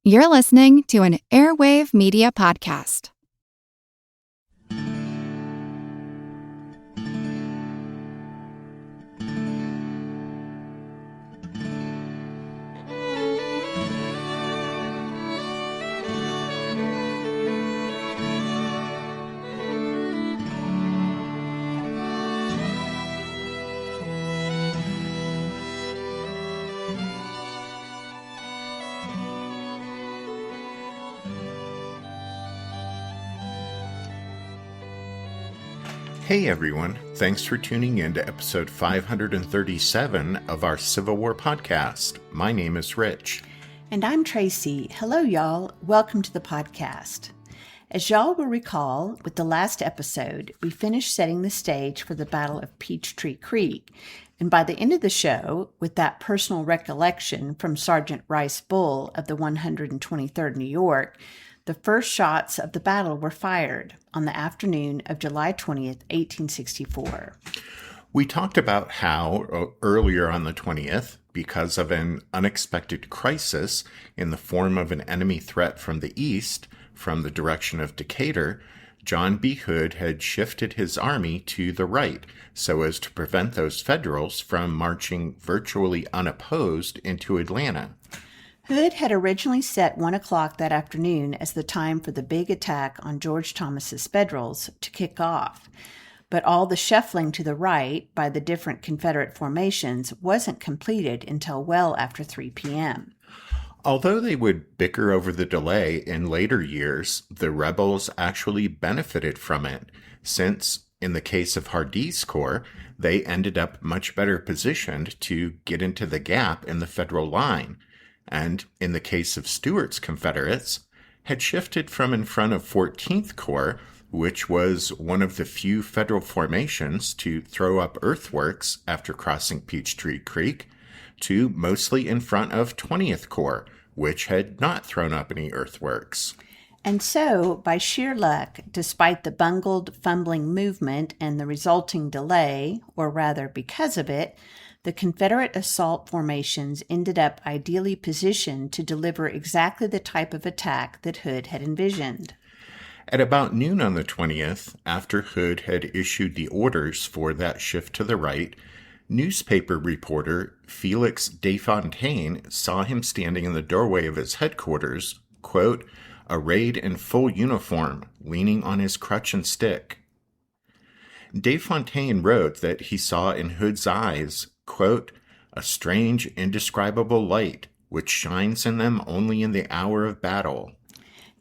You're listening to an Airwave Media Podcast. Hey everyone, thanks for tuning in to episode 537 of our Civil War podcast. My name is Rich. And I'm Tracy. Hello, y'all. Welcome to the podcast. As y'all will recall, with the last episode, we finished setting the stage for the Battle of Peachtree Creek. And by the end of the show, with that personal recollection from Sergeant Rice Bull of the 123rd New York, the first shots of the battle were fired on the afternoon of July 20th, 1864. We talked about how earlier on the 20th, because of an unexpected crisis in the form of an enemy threat from the east, from the direction of Decatur, John B. Hood had shifted his army to the right so as to prevent those Federals from marching virtually unopposed into Atlanta. Hood had originally set 1 o'clock that afternoon as the time for the big attack on George Thomas's Federals to kick off, but all the shuffling to the right by the different Confederate formations wasn't completed until well after 3 p.m. Although they would bicker over the delay in later years, the rebels actually benefited from it, since, in the case of Hardee's Corps, they ended up much better positioned to get into the gap in the Federal line, and, in the case of Stuart's Confederates, had shifted from in front of 14th Corps, which was one of the few Federal formations to throw up earthworks after crossing Peachtree Creek, to mostly in front of 20th Corps, which had not thrown up any earthworks. And so, by sheer luck, despite the bungled, fumbling movement and the resulting delay, or rather because of it, the Confederate assault formations ended up ideally positioned to deliver exactly the type of attack that Hood had envisioned. At about noon on the 20th, after Hood had issued the orders for that shift to the right, newspaper reporter Felix Desfontaines saw him standing in the doorway of his headquarters, quote, arrayed in full uniform, leaning on his crutch and stick. Desfontaines wrote that he saw in Hood's eyes, quote, a strange, indescribable light, which shines in them only in the hour of battle.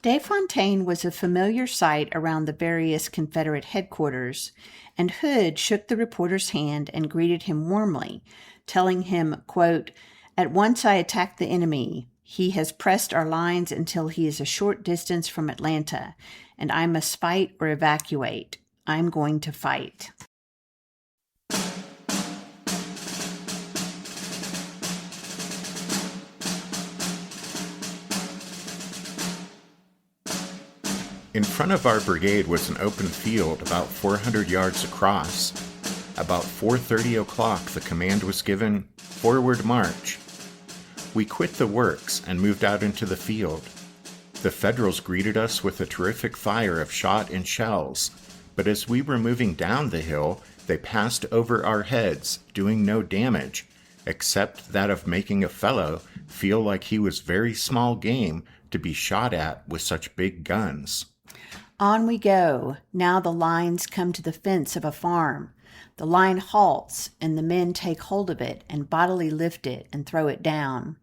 Desfontaines was a familiar sight around the various Confederate headquarters, and Hood shook the reporter's hand and greeted him warmly, telling him, quote, at once I attacked the enemy. He has pressed our lines until he is a short distance from Atlanta, and I must fight or evacuate. I'm going to fight. In front of our brigade was an open field about 400 yards across. About 4:30 o'clock, the command was given, forward march. We quit the works and moved out into the field. The Federals greeted us with a terrific fire of shot and shells, but as we were moving down the hill, they passed over our heads, doing no damage, except that of making a fellow feel like he was very small game to be shot at with such big guns. On we go. Now the lines come to the fence of a farm. The line halts, and the men take hold of it and bodily lift it and throw it down.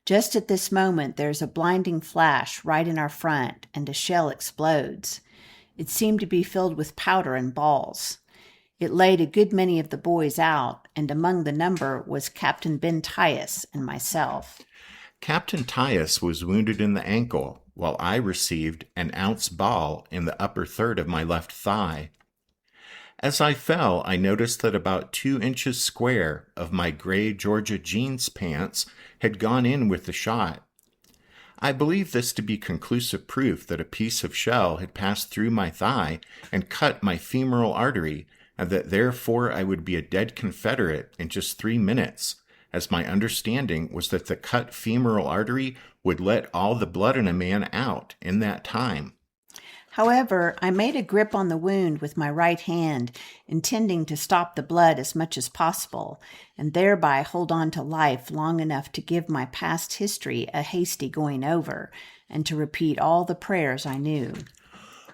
Just at this moment, there's a blinding flash right in our front, and a shell explodes. It seemed to be filled with powder and balls. It laid a good many of the boys out, and among the number was Captain Ben Tyus and myself. Captain Tyus was wounded in the ankle, while I received an ounce ball in the upper third of my left thigh. As I fell, I noticed that about 2 inches square of my gray Georgia jeans pants had gone in with the shot. I believe this to be conclusive proof that a piece of shell had passed through my thigh and cut my femoral artery, and that therefore I would be a dead Confederate in just 3 minutes, as my understanding was that the cut femoral artery would let all the blood in a man out in that time. However, I made a grip on the wound with my right hand, intending to stop the blood as much as possible, and thereby hold on to life long enough to give my past history a hasty going over, and to repeat all the prayers I knew.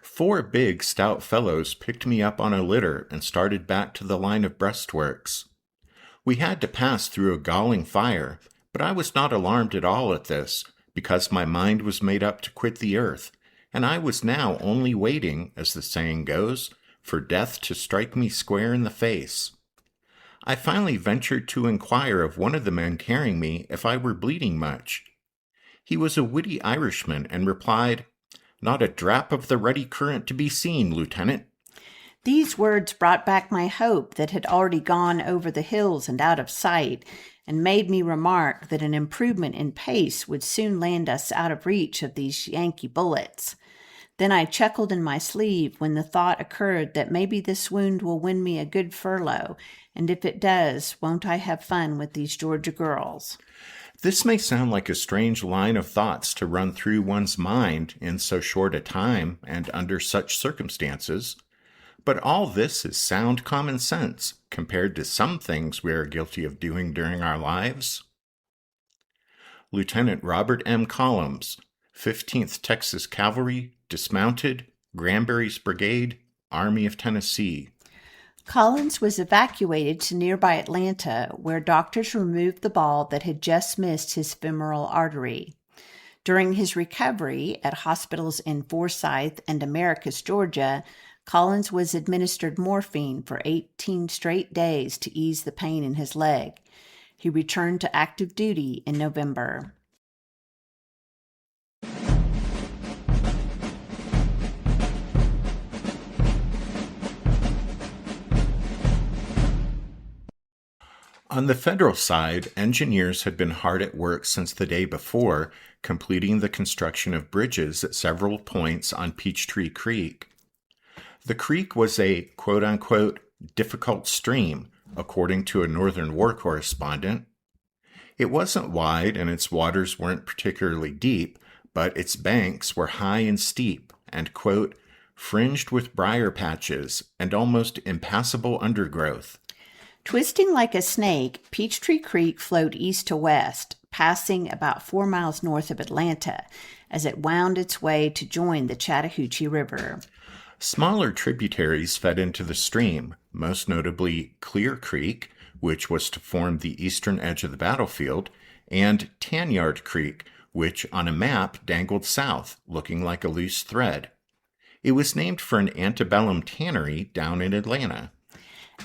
4 big, stout fellows picked me up on a litter and started back to the line of breastworks. We had to pass through a galling fire, but I was not alarmed at all at this, because my mind was made up to quit the earth, and I was now only waiting, as the saying goes, for death to strike me square in the face. I finally ventured to inquire of one of the men carrying me if I were bleeding much. He was a witty Irishman and replied, "Not a drap of the ruddy current to be seen, Lieutenant." These words brought back my hope that had already gone over the hills and out of sight, and made me remark that an improvement in pace would soon land us out of reach of these Yankee bullets. Then I chuckled in my sleeve when the thought occurred that maybe this wound will win me a good furlough, and if it does, won't I have fun with these Georgia girls? This may sound like a strange line of thoughts to run through one's mind in so short a time and under such circumstances, but all this is sound common sense compared to some things we are guilty of doing during our lives. Lieutenant Robert M. Collins, 15th Texas Cavalry, dismounted, Granbury's Brigade, Army of Tennessee. Collins was evacuated to nearby Atlanta, where doctors removed the ball that had just missed his femoral artery. During his recovery at hospitals in Forsyth and Americus, Georgia, Collins was administered morphine for 18 straight days to ease the pain in his leg. He returned to active duty in November. On the federal side, engineers had been hard at work since the day before, completing the construction of bridges at several points on Peachtree Creek. The creek was a quote-unquote difficult stream, according to a Northern War correspondent. It wasn't wide and its waters weren't particularly deep, but its banks were high and steep and, quote, fringed with briar patches and almost impassable undergrowth. Twisting like a snake, Peachtree Creek flowed east to west, passing about 4 miles north of Atlanta, as it wound its way to join the Chattahoochee River. Smaller tributaries fed into the stream, most notably Clear Creek, which was to form the eastern edge of the battlefield, and Tanyard Creek, which on a map dangled south, looking like a loose thread. It was named for an antebellum tannery down in Atlanta.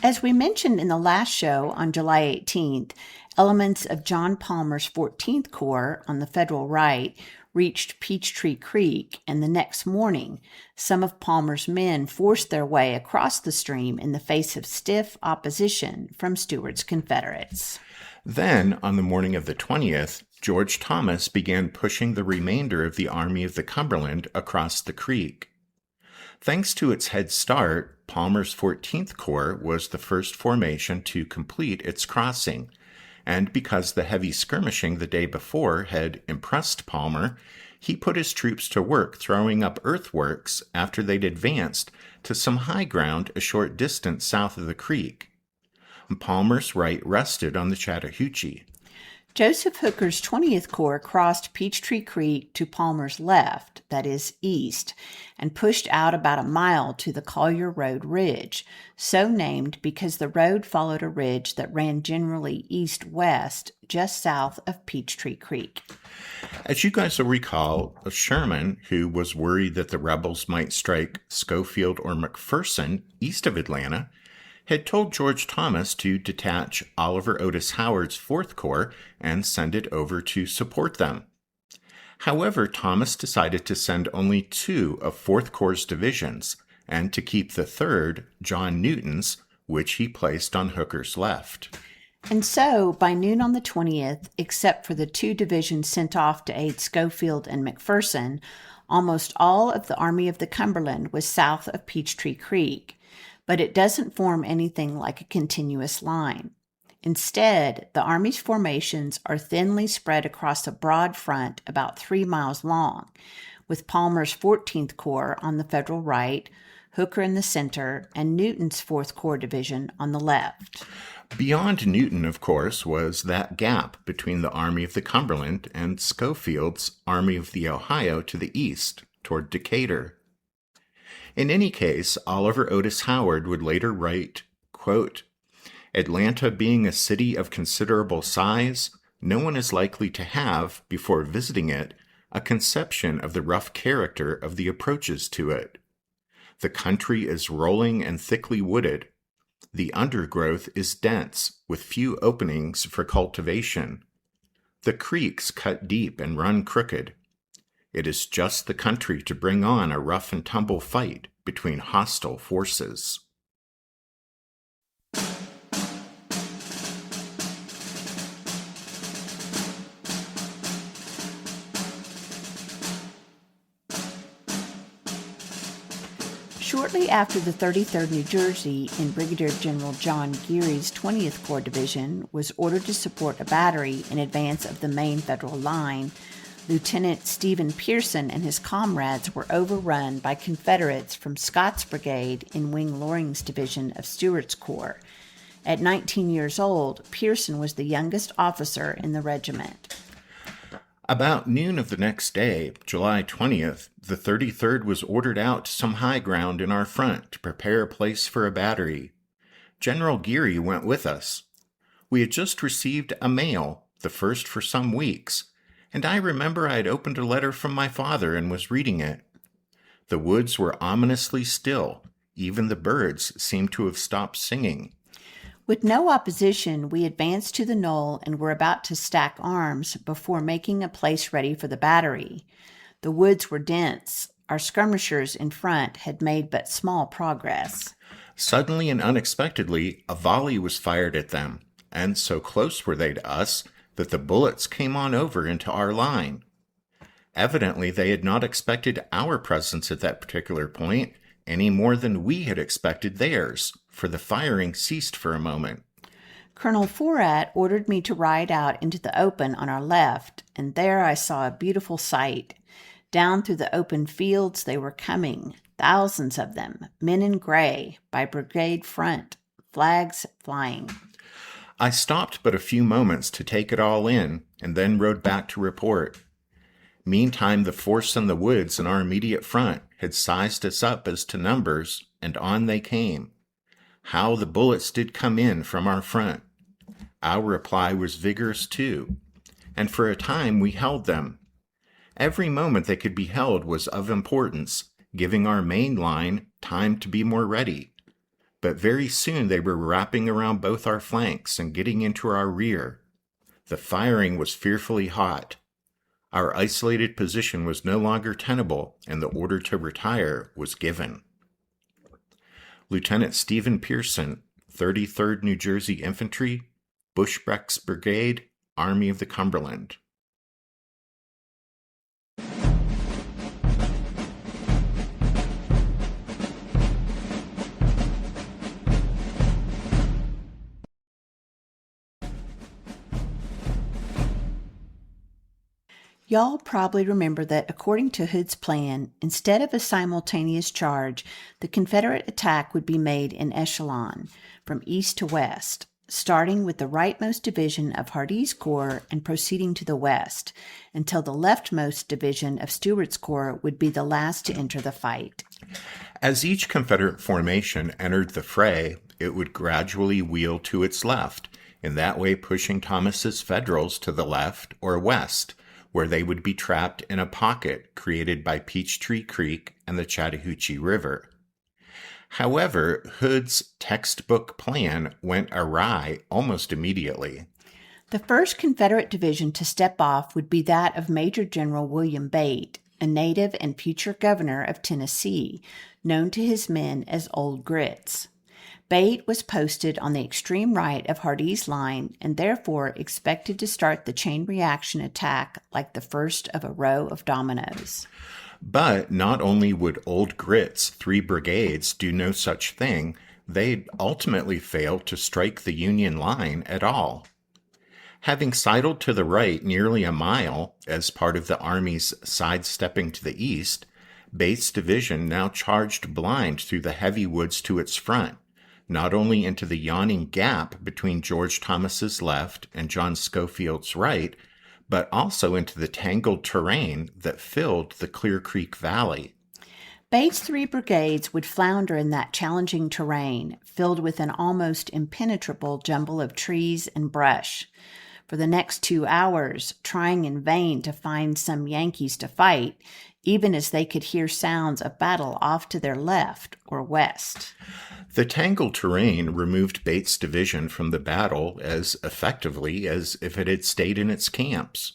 As we mentioned in the last show on July 18th, elements of John Palmer's 14th Corps on the federal right reached Peachtree Creek, and the next morning, some of Palmer's men forced their way across the stream in the face of stiff opposition from Stewart's Confederates. Then, on the morning of the 20th, George Thomas began pushing the remainder of the Army of the Cumberland across the creek. Thanks to its head start, Palmer's 14th Corps was the first formation to complete its crossing, and because the heavy skirmishing the day before had impressed Palmer, he put his troops to work throwing up earthworks after they'd advanced to some high ground a short distance south of the creek. Palmer's right rested on the Chattahoochee. Joseph Hooker's 20th Corps crossed Peachtree Creek to Palmer's left, that is, east, and pushed out about a mile to the Collier Road Ridge, so named because the road followed a ridge that ran generally east-west, just south of Peachtree Creek. As you guys will recall, Sherman, who was worried that the rebels might strike Schofield or McPherson east of Atlanta, had told George Thomas to detach Oliver Otis Howard's 4th Corps and send it over to support them. However, Thomas decided to send only 2 of 4th Corps' divisions, and to keep the 3rd, John Newton's, which he placed on Hooker's left. And so, by noon on the 20th, except for the 2 divisions sent off to aid Schofield and McPherson, almost all of the Army of the Cumberland was south of Peachtree Creek, but it doesn't form anything like a continuous line. Instead, the Army's formations are thinly spread across a broad front about 3 miles long, with Palmer's 14th Corps on the federal right, Hooker in the center, and Newton's 4th Corps Division on the left. Beyond Newton, of course, was that gap between the Army of the Cumberland and Schofield's Army of the Ohio to the east, toward Decatur. In any case, Oliver Otis Howard would later write, quote, "Atlanta being a city of considerable size, no one is likely to have, before visiting it, a conception of the rough character of the approaches to it. The country is rolling and thickly wooded. The undergrowth is dense, with few openings for cultivation. The creeks cut deep and run crooked. It is just the country to bring on a rough and tumble fight between hostile forces." Shortly after the 33rd New Jersey in Brigadier General John Geary's 20th Corps Division was ordered to support a battery in advance of the main federal line, Lieutenant Stephen Pearson and his comrades were overrun by Confederates from Scott's Brigade in Wing Loring's division of Stewart's Corps. At 19 years old, Pearson was the youngest officer in the regiment. About noon of the next day, July 20th, the 33rd was ordered out to some high ground in our front to prepare a place for a battery. General Geary went with us. We had just received a mail, the first for some weeks, and I remember I had opened a letter from my father and was reading it. The woods were ominously still. Even the birds seemed to have stopped singing. With no opposition, we advanced to the knoll and were about to stack arms before making a place ready for the battery. The woods were dense. Our skirmishers in front had made but small progress. Suddenly and unexpectedly, a volley was fired at them, and so close were they to us that the bullets came on over into our line. Evidently, they had not expected our presence at that particular point any more than we had expected theirs, for the firing ceased for a moment. Colonel Forat ordered me to ride out into the open on our left, and there I saw a beautiful sight. Down through the open fields they were coming, thousands of them, men in gray, by brigade front, flags flying. I stopped but a few moments to take it all in, and then rode back to report. Meantime, the force in the woods in our immediate front had sized us up as to numbers, and on they came. How the bullets did come in from our front! Our reply was vigorous too, and for a time we held them. Every moment they could be held was of importance, giving our main line time to be more ready. But very soon they were wrapping around both our flanks and getting into our rear. The firing was fearfully hot. Our isolated position was no longer tenable, and the order to retire was given. Lieutenant Stephen Pearson, 33rd New Jersey Infantry, Bushbreck's Brigade, Army of the Cumberland. Y'all probably remember that according to Hood's plan, instead of a simultaneous charge, the Confederate attack would be made in echelon, from east to west, starting with the rightmost division of Hardee's Corps and proceeding to the west, until the leftmost division of Stewart's Corps would be the last to enter the fight. As each Confederate formation entered the fray, it would gradually wheel to its left, in that way pushing Thomas's Federals to the left or west, where they would be trapped in a pocket created by Peachtree Creek and the Chattahoochee River. However, Hood's textbook plan went awry almost immediately. The first Confederate division to step off would be that of Major General William Bate, a native and future governor of Tennessee, known to his men as Old Grits. Bate was posted on the extreme right of Hardee's line and therefore expected to start the chain reaction attack like the first of a row of dominoes. But not only would Old Grit's 3 brigades do no such thing, They ultimately failed to strike the Union line at all. Having sidled to the right nearly a mile as part of the Army's sidestepping to the east, Bates' division now charged blind through the heavy woods to its front, not only into the yawning gap between George Thomas's left and John Schofield's right, but also into the tangled terrain that filled the Clear Creek Valley. Bates' 3 brigades would flounder in that challenging terrain, filled with an almost impenetrable jumble of trees and brush. For the next 2 hours, trying in vain to find some Yankees to fight, even as they could hear sounds of battle off to their left or west. The tangled terrain removed Bates' division from the battle as effectively as if it had stayed in its camps.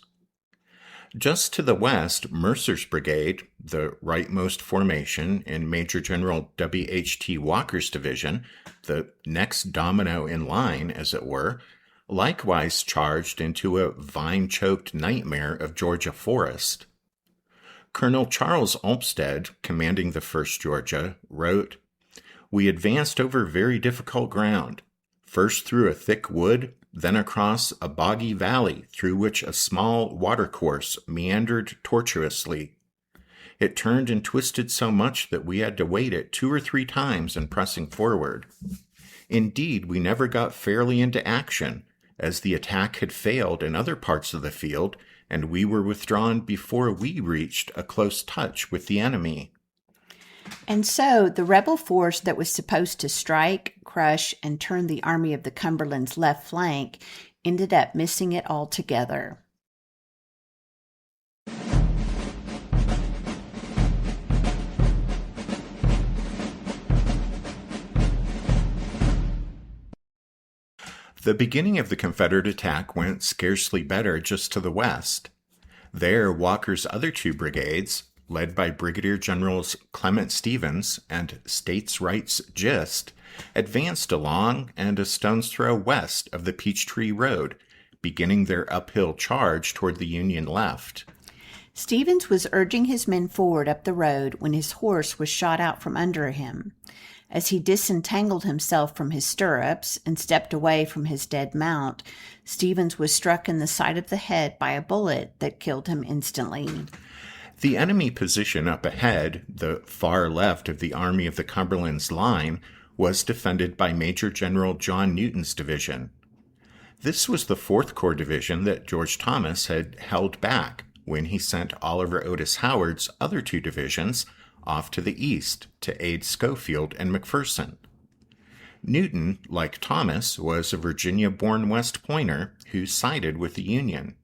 Just to the west, Mercer's brigade, the rightmost formation in Major General W.H.T. Walker's division, the next domino in line, as it were, likewise charged into a vine-choked nightmare of Georgia forest. Colonel Charles Olmsted, commanding the 1st Georgia, wrote, "We advanced over very difficult ground, first through a thick wood, then across a boggy valley through which a small watercourse meandered tortuously. It turned and twisted so much that we had to wait it 2 or 3 times in pressing forward. Indeed, we never got fairly into action, as the attack had failed in other parts of the field, and we were withdrawn before we reached a close touch with the enemy." And so the rebel force that was supposed to strike, crush, and turn the Army of the Cumberland's left flank ended up missing it altogether. The beginning of the Confederate attack went scarcely better just to the west. There, Walker's other 2 brigades, led by Brigadier Generals Clement Stevens and States Rights Gist, advanced along and a stone's throw west of the Peachtree Road, beginning their uphill charge toward the Union left. Stevens was urging his men forward up the road when his horse was shot out from under him. As he disentangled himself from his stirrups and stepped away from his dead mount, Stevens was struck in the side of the head by a bullet that killed him instantly. The enemy position up ahead, the far left of the Army of the Cumberland's line, was defended by Major General John Newton's division. This was the 4th Corps division that George Thomas had held back when he sent Oliver Otis Howard's other 2 divisions off to the east to aid Schofield and McPherson. Newton, like Thomas, was a Virginia-born West Pointer who sided with the Union.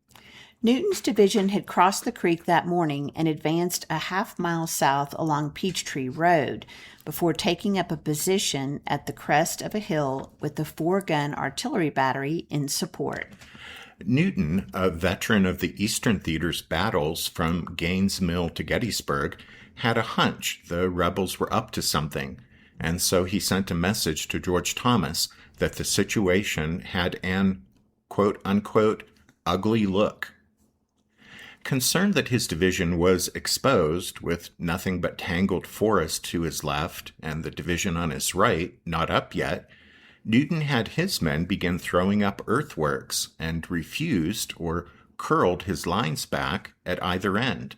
Newton's division had crossed the creek that morning and advanced a half-mile south along Peachtree Road before taking up a position at the crest of a hill with the 4-gun artillery battery in support. Newton, a veteran of the Eastern Theater's battles from Gaines' Mill to Gettysburg, had a hunch the rebels were up to something, and so he sent a message to George Thomas that the situation had an quote-unquote ugly look. Concerned that his division was exposed, with nothing but tangled forest to his left and the division on his right not up yet, Newton had his men begin throwing up earthworks and refused or curled his lines back at either end,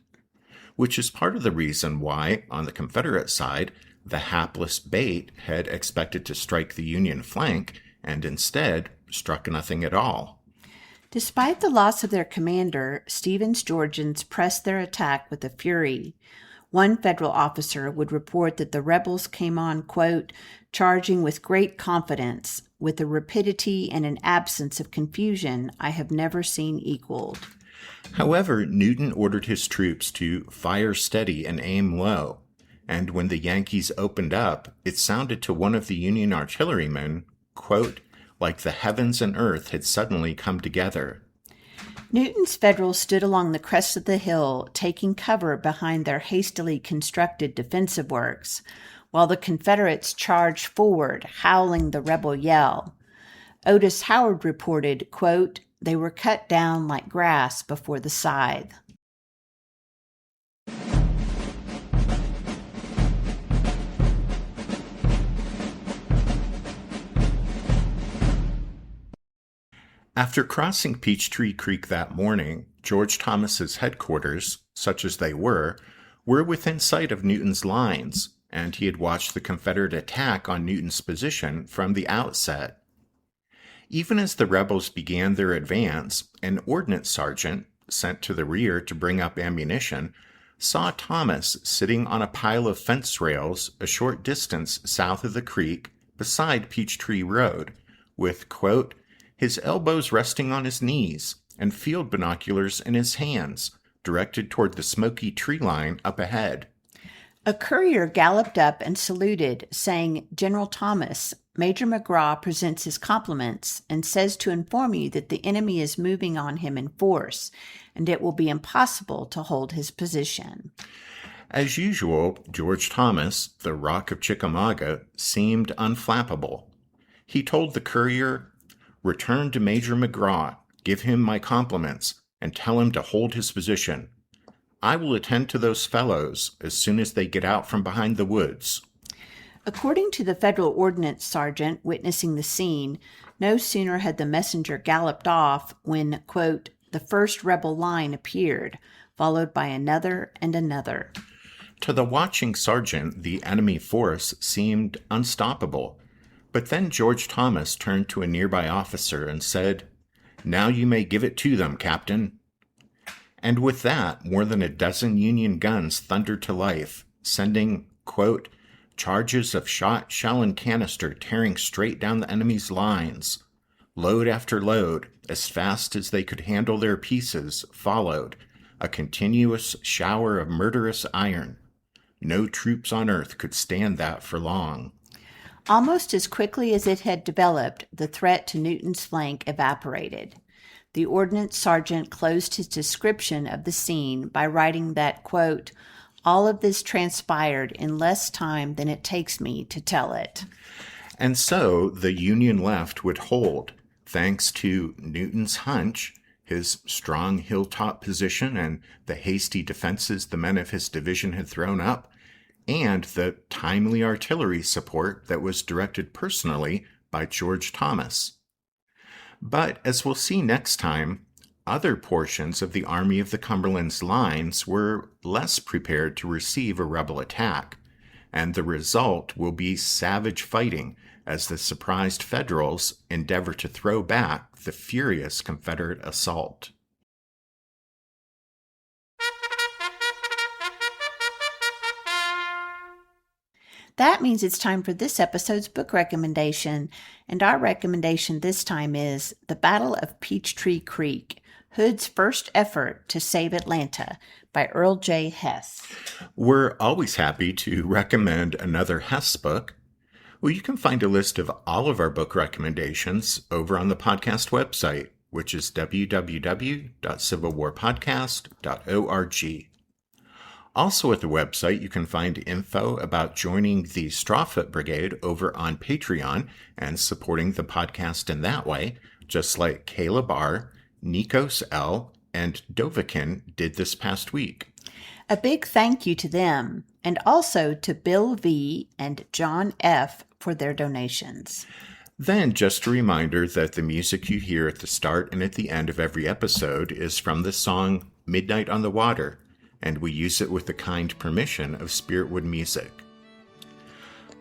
which is part of the reason why, on the Confederate side, the hapless Bate had expected to strike the Union flank and instead struck nothing at all. Despite the loss of their commander, Stevens' Georgians pressed their attack with a fury. One federal officer would report that the rebels came on, quote, charging with great confidence, with a rapidity and an absence of confusion I have never seen equaled. However, Newton ordered his troops to fire steady and aim low, and when the Yankees opened up, it sounded to one of the Union artillerymen, quote, like the heavens and earth had suddenly come together. Newton's Federals stood along the crest of the hill, taking cover behind their hastily constructed defensive works, while the Confederates charged forward, howling the rebel yell. Otis Howard reported, quote, they were cut down like grass before the scythe. After crossing Peachtree Creek that morning, George Thomas's headquarters, such as they were within sight of Newton's lines, and he had watched the Confederate attack on Newton's position from the outset. Even as the rebels began their advance, an ordnance sergeant, sent to the rear to bring up ammunition, saw Thomas sitting on a pile of fence rails a short distance south of the creek beside Peachtree Road, with, quote, his elbows resting on his knees and field binoculars in his hands, directed toward the smoky tree line up ahead. A courier galloped up and saluted, saying, General Thomas, Major McGraw presents his compliments and says to inform you that the enemy is moving on him in force, and it will be impossible to hold his position. As usual, George Thomas, the Rock of Chickamauga, seemed unflappable. He told the courier, return to Major McGraw, give him my compliments, and tell him to hold his position. I will attend to those fellows as soon as they get out from behind the woods. According to the federal ordnance sergeant witnessing the scene, no sooner had the messenger galloped off when, quote, the first rebel line appeared, followed by another and another. To the watching sergeant, the enemy force seemed unstoppable. But then George Thomas turned to a nearby officer and said, now you may give it to them, Captain. And with that, more than a dozen Union guns thundered to life, sending, quote, charges of shot, shell, and canister tearing straight down the enemy's lines. Load after load, as fast as they could handle their pieces, followed, a continuous shower of murderous iron. No troops on earth could stand that for long. Almost as quickly as it had developed, the threat to Newton's flank evaporated. The ordnance sergeant closed his description of the scene by writing that, quote, all of this transpired in less time than it takes me to tell it. And so the Union left would hold, thanks to Newton's hunch, his strong hilltop position, and the hasty defenses the men of his division had thrown up, and the timely artillery support that was directed personally by George Thomas. But as we'll see next time, other portions of the Army of the Cumberland's lines were less prepared to receive a rebel attack, and the result will be savage fighting as the surprised Federals endeavor to throw back the furious Confederate assault. That means it's time for this episode's book recommendation, and our recommendation this time is The Battle of Peachtree Creek, Hood's First Effort to Save Atlanta by Earl J. Hess. We're always happy to recommend another Hess book. Well, you can find a list of all of our book recommendations over on the podcast website, which is www.civilwarpodcast.org. Also at the website, you can find info about joining the Strawfoot Brigade over on Patreon and supporting the podcast in that way, just like Caleb R., Nikos L., and Dovakin did this past week. A big thank you to them, and also to Bill V. and John F. for their donations. Then, just a reminder that the music you hear at the start and at the end of every episode is from the song Midnight on the Water, and we use it with the kind permission of Spiritwood Music.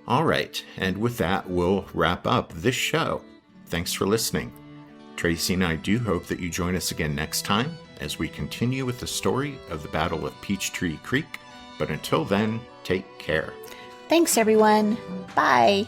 All right, and with that, we'll wrap up this show. Thanks for listening. Tracy and I do hope that you join us again next time as we continue with the story of the Battle of Peachtree Creek. But until then, take care. Thanks, everyone. Bye.